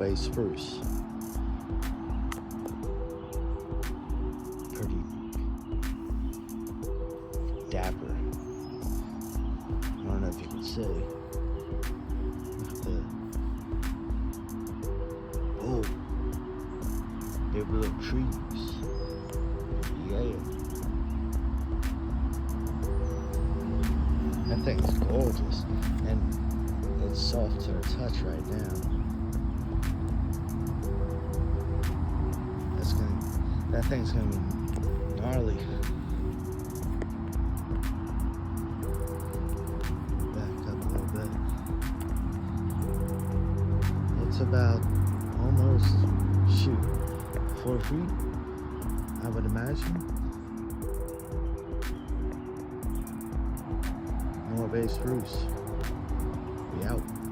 bay spruce. Pretty dapper. I don't know if you can see. Look at the big little trees. Yeah. That thing's gorgeous, and it's soft to the touch right now. That thing's gonna be gnarly. Back up a little bit. It's about almost 4 feet, I would imagine. More bay spruce. We out.